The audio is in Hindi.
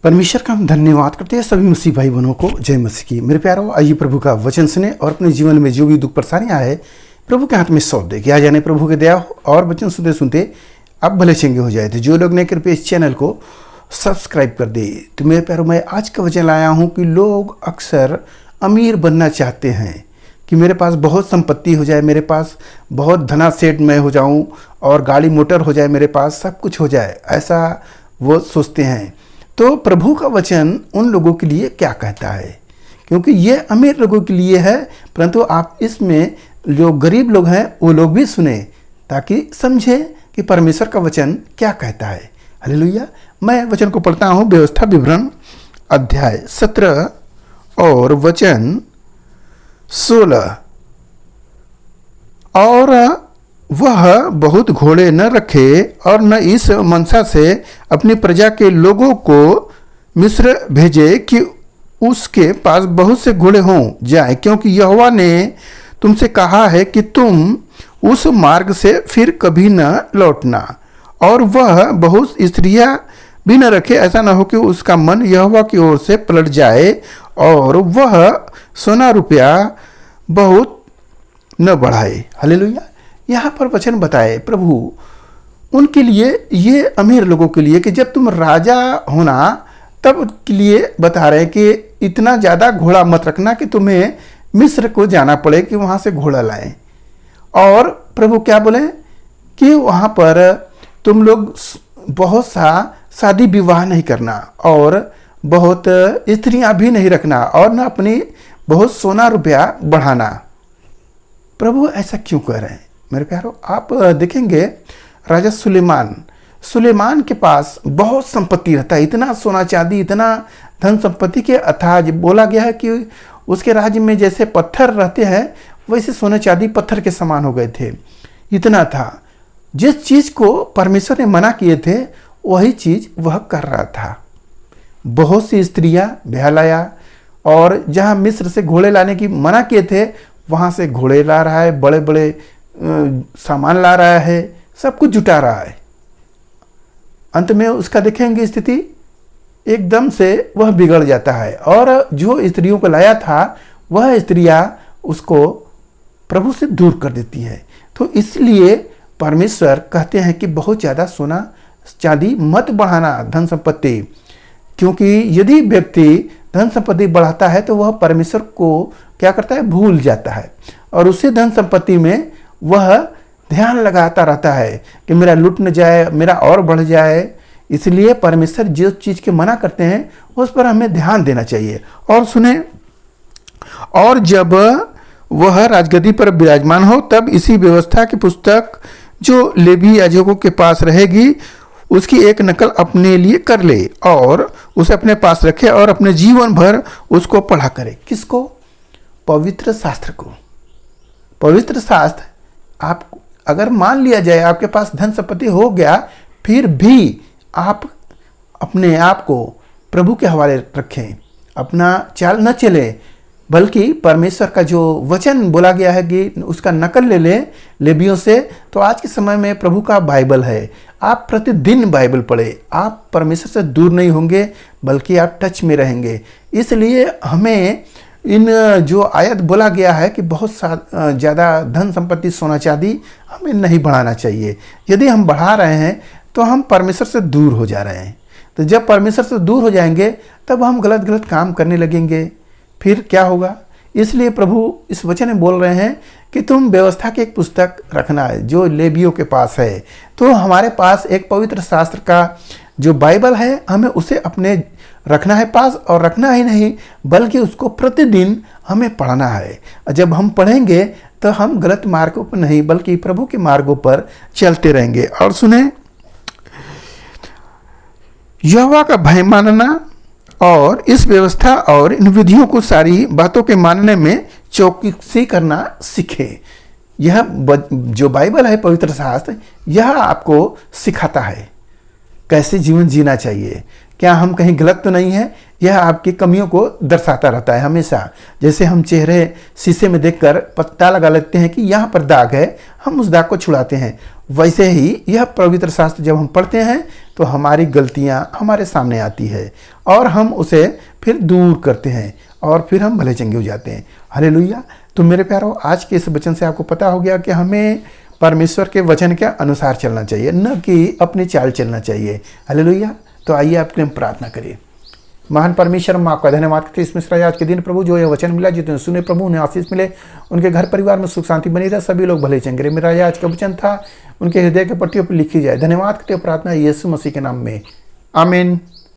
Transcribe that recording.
परमेश्वर का हम धन्यवाद करते हैं सभी मसीह भाई बहनों को। जय मसीह की। मेरे प्यारों, आइए प्रभु का वचन सुने और अपने जीवन में जो भी दुख परेशानियां है प्रभु के हाथ में सौंप दे। क्या जाने प्रभु के दया हो और वचन सुनते सुनते आप भले चंगे हो जाए। तो जो लोग नए कृपया इस चैनल को सब्सक्राइब कर दे। तो मेरे प्यारों, मैं आज का वचन लाया हूँ कि लोग अक्सर अमीर बनना चाहते हैं कि मेरे पास बहुत संपत्ति हो जाए, मेरे पास बहुत धनासेठ मैं हो जाऊं और गाड़ी मोटर हो जाए, मेरे पास सब कुछ हो जाए, ऐसा वो सोचते हैं। तो प्रभु का वचन उन लोगों के लिए क्या कहता है? क्योंकि ये अमीर लोगों के लिए है, परंतु आप इसमें जो गरीब लोग हैं वो लोग भी सुने ताकि समझे कि परमेश्वर का वचन क्या कहता है। हालेलुया। मैं वचन को पढ़ता हूँ। व्यवस्था विवरण अध्याय 17 और वचन 16। और वह बहुत घोड़े न रखे और न इस मनसा से अपनी प्रजा के लोगों को मिस्र भेजे कि उसके पास बहुत से घोड़े हों जाए, क्योंकि यहोवा ने तुमसे कहा है कि तुम उस मार्ग से फिर कभी न लौटना। और वह बहुत स्त्रियां भी न रखे, ऐसा न हो कि उसका मन यहोवा की ओर से पलट जाए और वह सोना रुपया बहुत न बढ़ाए। हालेलुया। यहाँ पर वचन बताए प्रभु उनके लिए, ये अमीर लोगों के लिए कि जब तुम राजा होना तब के लिए बता रहे हैं कि इतना ज़्यादा घोड़ा मत रखना कि तुम्हें मिस्र को जाना पड़े कि वहाँ से घोड़ा लाएं। और प्रभु क्या बोले कि वहाँ पर तुम लोग बहुत सा शादी विवाह नहीं करना और बहुत स्त्रियाँ भी नहीं रखना और न अपनी बहुत सोना रुपया बढ़ाना। प्रभु ऐसा क्यों कह रहे हैं? मेरे प्यारों, आप देखेंगे राजा सुलेमान के पास बहुत संपत्ति रहता है, इतना सोना चांदी, इतना धन संपत्ति के अथाह। बोला गया है कि उसके राज्य में जैसे पत्थर रहते हैं वैसे सोना चांदी पत्थर के समान हो गए थे, इतना था। जिस चीज को परमेश्वर ने मना किए थे वही चीज वह कर रहा था। बहुत सी स्त्रियां ब्याह लाया और जहां मिस्र से घोड़े लाने की मना किए थे वहां से घोड़े ला रहा है, बड़े बड़े सामान ला रहा है, सब कुछ जुटा रहा है। अंत में उसका देखेंगे स्थिति एकदम से वह बिगड़ जाता है और जो स्त्रियों को लाया था वह स्त्रियां उसको प्रभु से दूर कर देती है। तो इसलिए परमेश्वर कहते हैं कि बहुत ज़्यादा सोना चांदी मत बढ़ाना, धन संपत्ति, क्योंकि यदि व्यक्ति धन संपत्ति बढ़ाता है तो वह परमेश्वर को क्या करता है? भूल जाता है और उसी धन संपत्ति में वह ध्यान लगाता रहता है कि मेरा लूट न जाए, मेरा और बढ़ जाए। इसलिए परमेश्वर जिस चीज़ के मना करते हैं उस पर हमें ध्यान देना चाहिए। और सुने, और जब वह राजगद्दी पर विराजमान हो तब इसी व्यवस्था की पुस्तक जो लेवी याजकों के पास रहेगी उसकी एक नकल अपने लिए कर ले और उसे अपने पास रखे और अपने जीवन भर उसको पढ़ा करे। किसको? पवित्र शास्त्र को। पवित्र शास्त्र आप अगर मान लिया जाए आपके पास धन संपत्ति हो गया, फिर भी आप अपने आप को प्रभु के हवाले रखें, अपना चाल न चले, बल्कि परमेश्वर का जो वचन बोला गया है कि उसका नकल ले लें लेवियों से। तो आज के समय में प्रभु का बाइबल है, आप प्रतिदिन बाइबल पढ़े, आप परमेश्वर से दूर नहीं होंगे बल्कि आप टच में रहेंगे। इसलिए हमें इन जो आयत बोला गया है कि बहुत ज़्यादा धन संपत्ति सोना चांदी हमें नहीं बढ़ाना चाहिए। यदि हम बढ़ा रहे हैं तो हम परमेश्वर से दूर हो जा रहे हैं। तो जब परमेश्वर से दूर हो जाएंगे तब हम गलत काम करने लगेंगे, फिर क्या होगा? इसलिए प्रभु इस वचन में बोल रहे हैं कि तुम व्यवस्था की एक पुस्तक रखना है जो लेवियों के पास है। तो हमारे पास एक पवित्र शास्त्र का जो बाइबल है हमें उसे अपने रखना है पास, और रखना ही नहीं बल्कि उसको प्रतिदिन हमें पढ़ना है। जब हम पढ़ेंगे तो हम गलत मार्गों पर नहीं बल्कि प्रभु के मार्गों पर चलते रहेंगे। और सुने, यहोवा का भय मानना और इस व्यवस्था और इन विधियों को सारी बातों के मानने में चौकसी करना सीखे। यह जो बाइबल है, पवित्र शास्त्र, यह आपको सिखाता है कैसे जीवन जीना चाहिए, क्या हम कहीं गलत तो नहीं है। यह आपकी कमियों को दर्शाता रहता है हमेशा। जैसे हम चेहरे शीशे में देखकर पता लगा लेते हैं कि यहाँ पर दाग है, हम उस दाग को छुड़ाते हैं, वैसे ही यह पवित्र शास्त्र जब हम पढ़ते हैं तो हमारी गलतियाँ हमारे सामने आती है और हम उसे फिर दूर करते हैं और फिर हम भले चंगे हो जाते हैं। हालेलुया। तो मेरे प्यारो, आज के इस वचन से आपको पता हो गया कि हमें परमेश्वर के वचन के अनुसार चलना चाहिए, न कि अपनी चाल चलना चाहिए। हालेलुया। तो आइए आपके लिए हम प्रार्थना करिए। महान परमेश्वर, हम आपका धन्यवाद करते हैं इस मिश्रा आज के दिन प्रभु, जो ये वचन मिला, जितने सुने प्रभु उन्हें आशीष मिले, उनके घर परिवार में सुख शांति बनी रहे, सभी लोग भले चंगे रहे। मेरा आज का वचन था उनके हृदय के पट्टियों पर लिखी जाए। धन्यवाद करते प्रार्थना यीशु मसीह के नाम में, आमीन।